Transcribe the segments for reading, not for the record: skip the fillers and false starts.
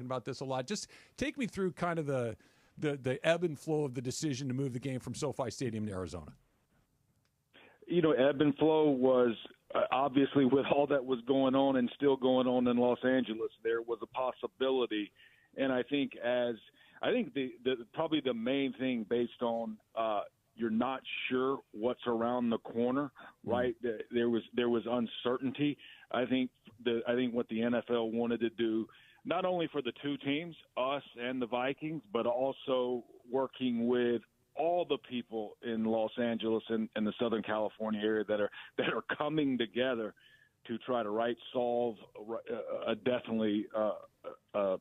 talking about this a lot. Just take me through kind of the ebb and flow of the decision to move the game from SoFi Stadium to Arizona. Ebb and flow was obviously with all that was going on and still going on in Los Angeles, there was a possibility. And I think probably the main thing based on you're not sure what's around the corner, right? There was uncertainty. I think what the NFL wanted to do, not only for the two teams, us and the Vikings, but also working with all the people in Los Angeles and the Southern California area that are coming together to try to solve a definitely a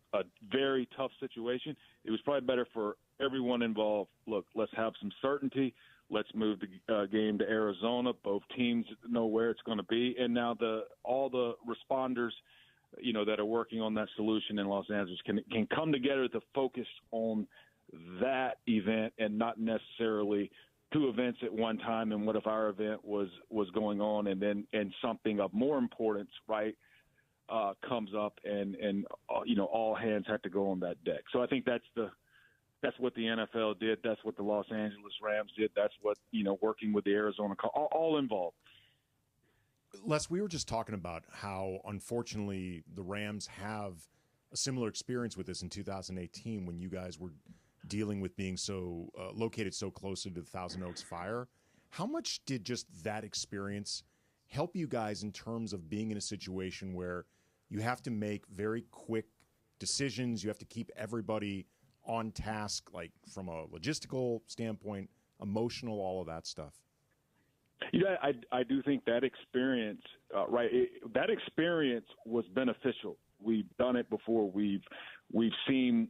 very tough situation. It was probably better for everyone involved. Look, let's have some certainty. Let's move the game to Arizona. Both teams know where it's going to be, and now all the responders, that are working on that solution in Los Angeles can come together to focus on that event and not necessarily two events at one time. And what if our event was going on and something of more importance, right, comes up and all hands have to go on that deck. So I think that's what the NFL did. That's what the Los Angeles Rams did. That's what, working with the Arizona, all involved. Les, we were just talking about how, unfortunately, the Rams have a similar experience with this in 2018 when you guys were dealing with being so located so close to the Thousand Oaks fire. How much did just that experience help you guys in terms of being in a situation where you have to make very quick decisions, you have to keep everybody on task, like from a logistical standpoint, emotional, all of that stuff? I do think that experience, that experience was beneficial. We've done it before. We've seen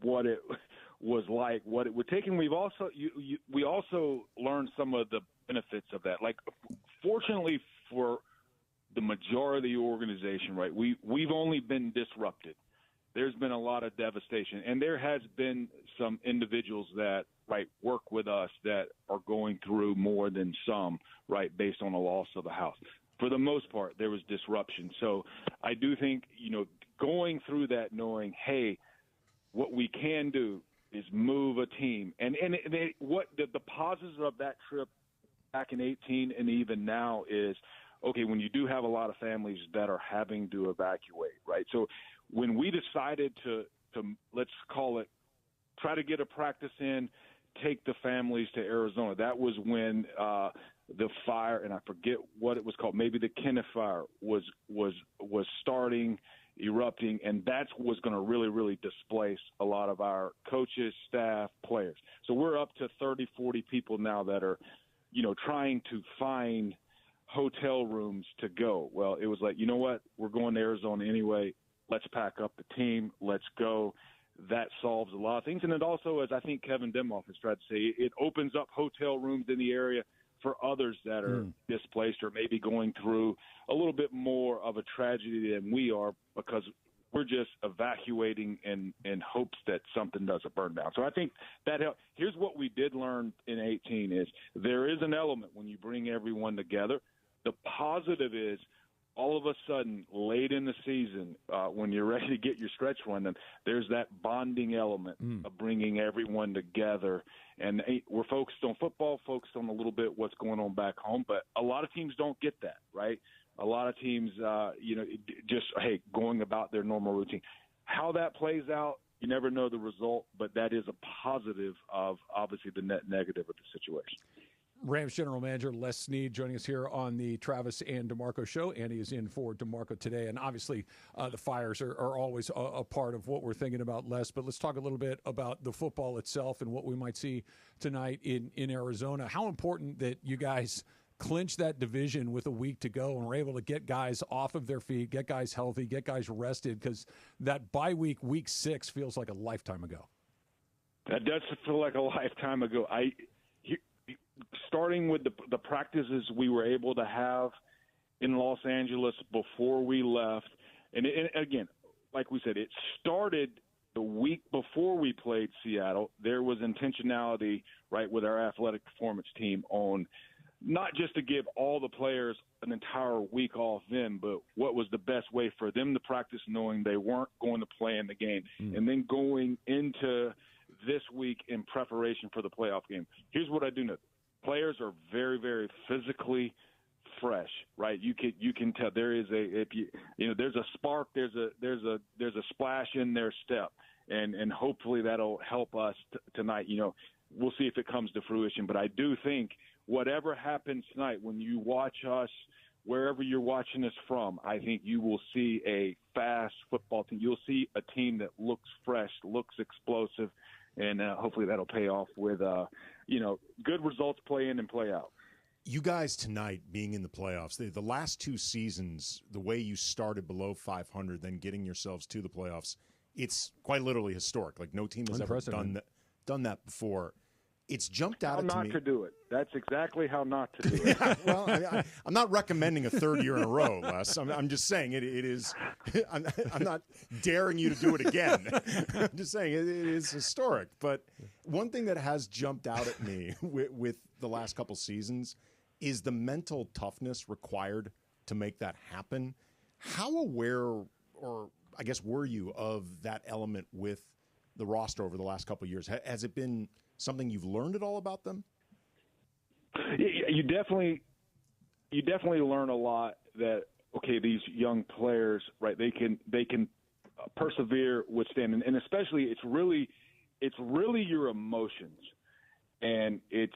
what it was like, what it would take, and we also learned some of the benefits of that. Like, fortunately for the majority of the organization, right, we've only been disrupted. There's been a lot of devastation, and there has been some individuals that work with us that are going through more than some, right, based on the loss of the house. For the most part, there was disruption. So I do think, going through that, knowing, hey, what we can do is move a team. And what the positives of that trip back in 18 and even now is, okay, when you do have a lot of families that are having to evacuate, right? So when we decided to let's call it, try to get a practice in, take the families to Arizona, that was when the fire, and I forget what it was called, maybe the Kenneth fire was starting, erupting, and that was going to really, really displace a lot of our coaches, staff, players. So we're up to 30, 40 people now that are, trying to find hotel rooms to go. Well, it was like, you know what, we're going to Arizona anyway. Let's pack up the team. Let's go. That solves a lot of things. And it also, as I think Kevin Demoff has tried to say, it opens up hotel rooms in the area for others that are displaced or maybe going through a little bit more of a tragedy than we are, because we're just evacuating in hopes that something doesn't burn down. So I think that helped. Here's what we did learn in 18 is there is an element when you bring everyone together. The positive is all of a sudden late in the season, when you're ready to get your stretch run, there's that bonding element of bringing everyone together. And we're focused on football, focused on a little bit what's going on back home. But a lot of teams don't get that, right? A lot of teams, just, hey, going about their normal routine. How that plays out, you never know the result, but that is a positive of obviously the net negative of the situation. Rams General Manager Les Snead joining us here on the Travis and DeMarco show. Andy is in for DeMarco today, and obviously the fires are always a part of what we're thinking about, Les. But let's talk a little bit about the football itself and what we might see tonight in Arizona. How important that you guys clinch that division with a week to go and we're able to get guys off of their feet, get guys healthy, get guys rested, because that bye week, week 6, feels like a lifetime ago. That does feel like a lifetime ago. Starting with the practices we were able to have in Los Angeles before we left, and again, like we said, it started the week before we played Seattle. There was intentionality, right, with our athletic performance team on not just to give all the players an entire week off then, but what was the best way for them to practice knowing they weren't going to play in the game, and then going into this week in preparation for the playoff game. Here's what I do know. Players are very, very physically fresh, right? You can tell there is there's a spark, there's a splash in their step, and hopefully that'll help us tonight. We'll see if it comes to fruition, but I do think whatever happens tonight, when you watch us, wherever you're watching us from, I think you will see a fast football team. You'll see a team that looks fresh, looks explosive, and hopefully that'll pay off with good results, play in and play out. You guys tonight being in the playoffs, the last two seasons, the way you started below 500, then getting yourselves to the playoffs, it's quite literally historic. Like no team has ever done that before. It's jumped out at me. How not to do it. That's exactly how not to do it. Well, I'm not recommending a third year in a row, Les. I'm just saying it is. I'm not daring you to do it again. I'm just saying it is historic. But one thing that has jumped out at me with the last couple seasons is the mental toughness required to make that happen. How aware, or I guess were you, of that element with the roster over the last couple of years? Has it been something you've learned at all about them? You definitely learn a lot that, okay, these young players, right, they can persevere, withstand, and especially it's really your emotions, and it's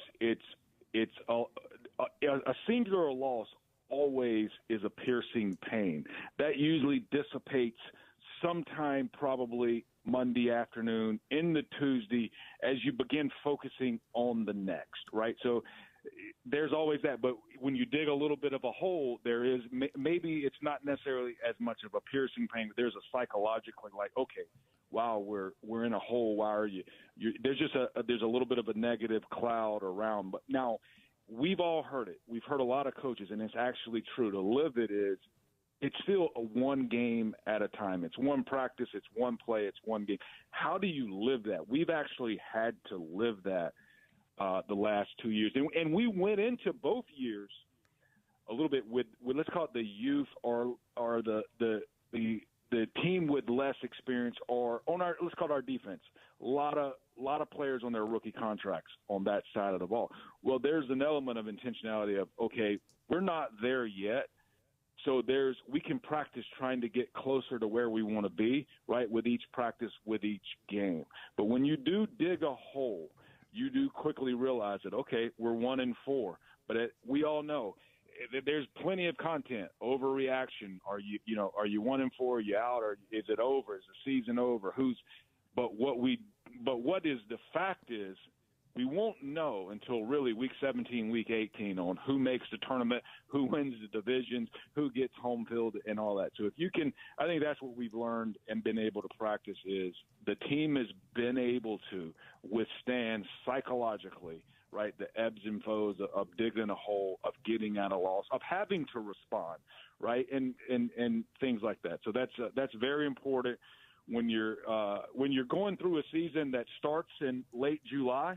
a singular loss always is a piercing pain that usually dissipates sometime probably Monday afternoon into Tuesday as you begin focusing on the next, right? So there's always that, but when you dig a little bit of a hole, there is maybe it's not necessarily as much of a piercing pain, but there's a psychologically like, okay, wow, we're in a hole. Why are you there's just there's a little bit of a negative cloud around. But now we've all heard it. We've heard a lot of coaches, and it's actually true. To live it is, it's still a one game at a time. It's one practice. It's one play. It's one game. How do you live that? We've actually had to live that the last 2 years. And we went into both years a little bit with let's call it the youth or the team with less experience, or on our, let's call it our defense. A lot of players on their rookie contracts on that side of the ball. Well, there's an element of intentionality of, okay, we're not there yet. So we can practice trying to get closer to where we want to be, right, with each practice, with each game. But when you do dig a hole, you do quickly realize that, okay, we're 1-4. But we all know there's plenty of content. Overreaction. Are you 1-4? Are you out? Or is it over? Is the season over? But what is the fact is, we won't know until really week 17, week 18 on who makes the tournament, who wins the divisions, who gets home field, and all that. So if you can, I think that's what we've learned and been able to practice is the team has been able to withstand psychologically, right, the ebbs and flows of digging a hole, of getting out a loss, of having to respond, right, and things like that. So that's very important when you're going through a season that starts in late July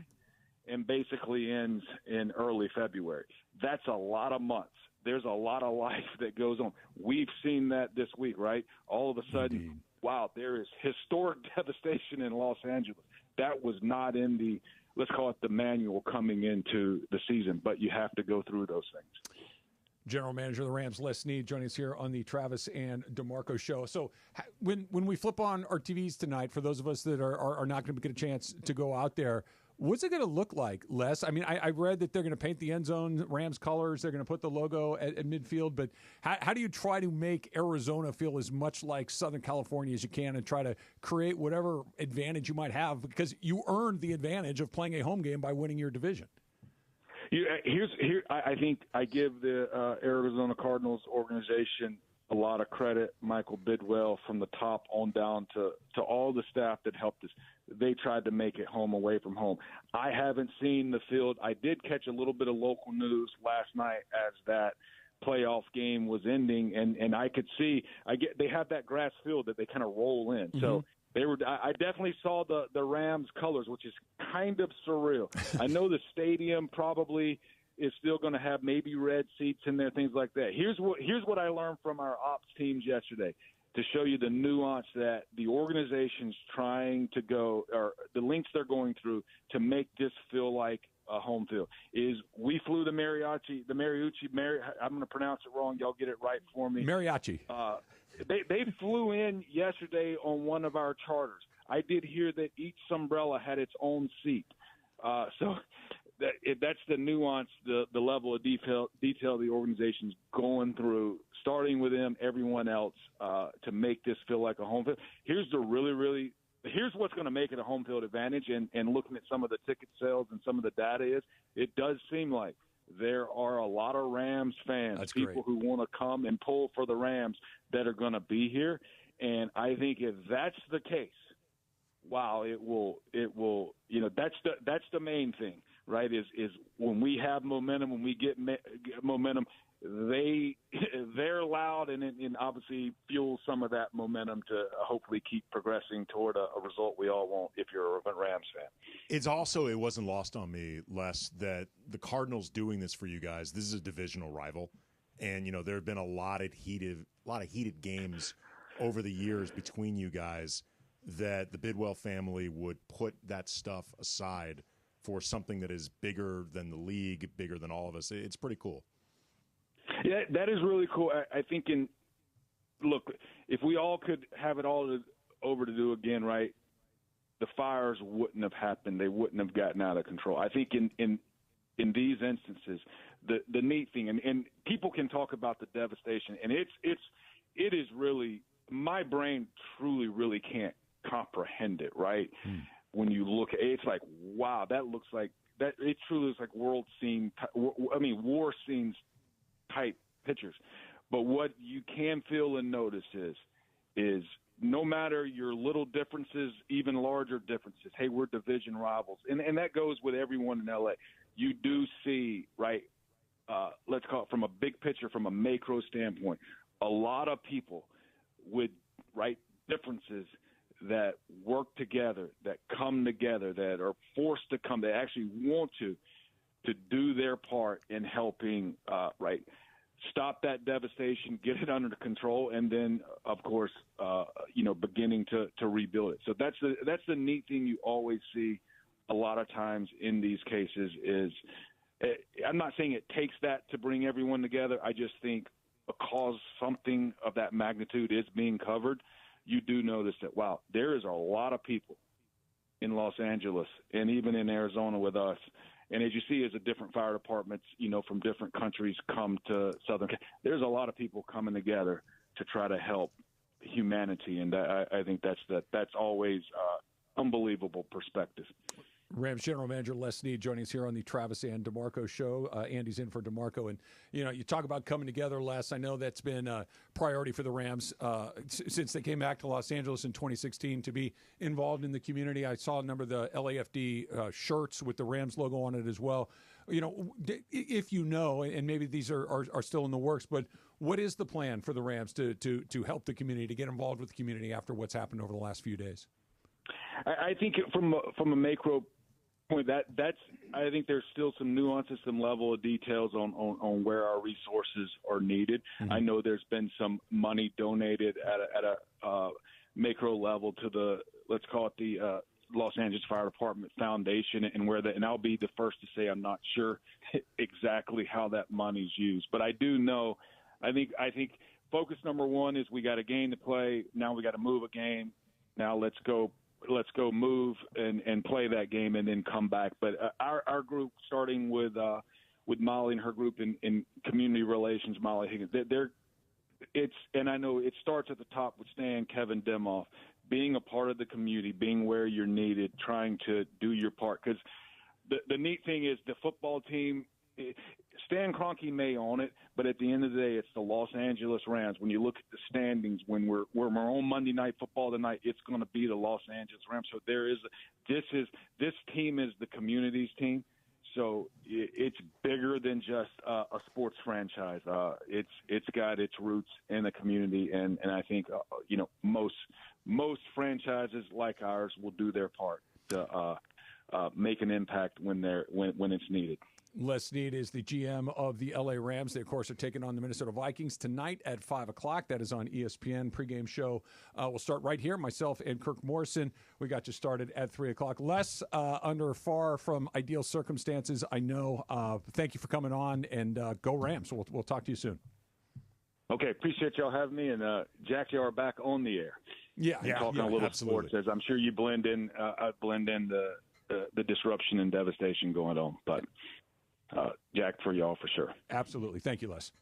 and basically ends in early February. That's a lot of months. There's a lot of life that goes on. We've seen that this week, right? All of a sudden, wow, there is historic devastation in Los Angeles. That was not in the, let's call it the manual coming into the season, but you have to go through those things. General Manager of the Rams, Snead, joining us here on the Travis and DeMarco Show. So when we flip on our TVs tonight, for those of us that are not going to get a chance to go out there, what's it going to look like, Les? I mean, I read that they're going to paint the end zone Rams colors. They're going to put the logo at midfield. But how do you try to make Arizona feel as much like Southern California as you can and try to create whatever advantage you might have? Because you earned the advantage of playing a home game by winning your division. I think I give the Arizona Cardinals organization a lot of credit. Michael Bidwell from the top on down to all the staff that helped us. They tried to make it home away from home. I haven't seen the field. I did catch a little bit of local news last night as that playoff game was ending, and I could see they have that grass field that they kind of roll in. Mm-hmm. So I definitely saw the Rams colors, which is kind of surreal. I know the stadium probably is still going to have maybe red seats in there, things like that. Here's what I learned from our ops teams yesterday to show you the nuance that the organization's trying to go, or the links they're going through to make this feel like a home field. Is we flew the Mariucci, I'm going to pronounce it wrong. Y'all get it right for me. Mariachi. They flew in yesterday on one of our charters. I did hear that each umbrella had its own seat. So that's the nuance, the level of detail the organization's going through, starting with them, everyone else, to make this feel like a home field. Here's what's going to make it a home field advantage, and looking at some of the ticket sales and some of the data is, it does seem like there are a lot of Rams fans, That's people great. who want to come and pull for the Rams that are going to be here. And I think if that's the case, wow, it will, that's the main thing, right? Is when we have momentum, when we get momentum, they're loud, and obviously fuels some of that momentum to hopefully keep progressing toward a result we all want if you're a Rams fan. It wasn't lost on me, Les, that the Cardinals doing this for you guys, this is a divisional rival. And, there have been a lot of heated games over the years between you guys, that the Bidwell family would put that stuff aside for something that is bigger than the league, bigger than all of us. It's pretty cool. Yeah, that is really cool. I think look, if we all could have it all over to do again, right, the fires wouldn't have happened. They wouldn't have gotten out of control. I think in these instances, the neat thing, and people can talk about the devastation, and it is really, my brain truly really can't comprehend it, right? When you look at it, it's like, wow, that looks like that. It truly looks like war scenes type pictures. But what you can feel and notice is no matter your little differences, even larger differences, hey, we're division rivals, and that goes with everyone in LA. You do see, right, let's call it from a big picture, from a macro standpoint, a lot of people with differences that work together, that come together, that are forced to come, that actually want to do their part in helping, stop that devastation, get it under control, and then, of course, beginning to rebuild it. So that's the neat thing you always see a lot of times in these cases is, I'm not saying it takes that to bring everyone together. I just think because something of that magnitude is being covered, you do notice that, wow, there is a lot of people in Los Angeles and even in Arizona with us. And as you see, as the different fire departments, from different countries come to Southern, there's a lot of people coming together to try to help humanity. And I think that's always unbelievable perspective. Rams General Manager Les Snead joining us here on the Travis and DeMarco show. Andy's in for DeMarco. And, you talk about coming together, Les. I know that's been a priority for the Rams since they came back to Los Angeles in 2016 to be involved in the community. I saw a number of the LAFD shirts with the Rams logo on it as well. If and maybe these are still in the works, but what is the plan for the Rams to help the community, to get involved with the community after what's happened over the last few days? I think from a macro point, I think there's still some nuances, some level of details on where our resources are needed. Mm-hmm. I know there's been some money donated at a macro level to the, let's call it the Los Angeles Fire Department Foundation, and I'll be the first to say I'm not sure exactly how that money's used, but I do know. I think focus number one is we got a game to play. Now we got to move a game. Now let's go move and play that game and then come back. But our group, starting with Molly and her group in community relations, Molly Higgins, and I know it starts at the top with Stan, Kevin Demoff, being a part of the community, being where you're needed, trying to do your part. Because the neat thing is the football team, Stan Kroenke may own it, but at the end of the day, it's the Los Angeles Rams. When you look at the standings, when we're on Monday Night Football tonight, it's going to be the Los Angeles Rams. So this team is the community's team. So it's bigger than just a sports franchise. It's got its roots in the community, and I think most franchises like ours will do their part to make an impact when it's needed. Les Snead is the GM of the LA Rams. They, of course, are taking on the Minnesota Vikings tonight at 5 o'clock. That is on ESPN. Pregame show will start right here. Myself and Kirk Morrison. We got you started at 3 o'clock. Les, under far from ideal circumstances, I know. Thank you for coming on, and go Rams. We'll talk to you soon. Okay, appreciate y'all having me. And, Jack, you are back on the air. Talking a little absolutely. sports, as I'm sure you blend in the disruption and devastation going on. But Jack, for y'all, for sure. Absolutely. Thank you, Les.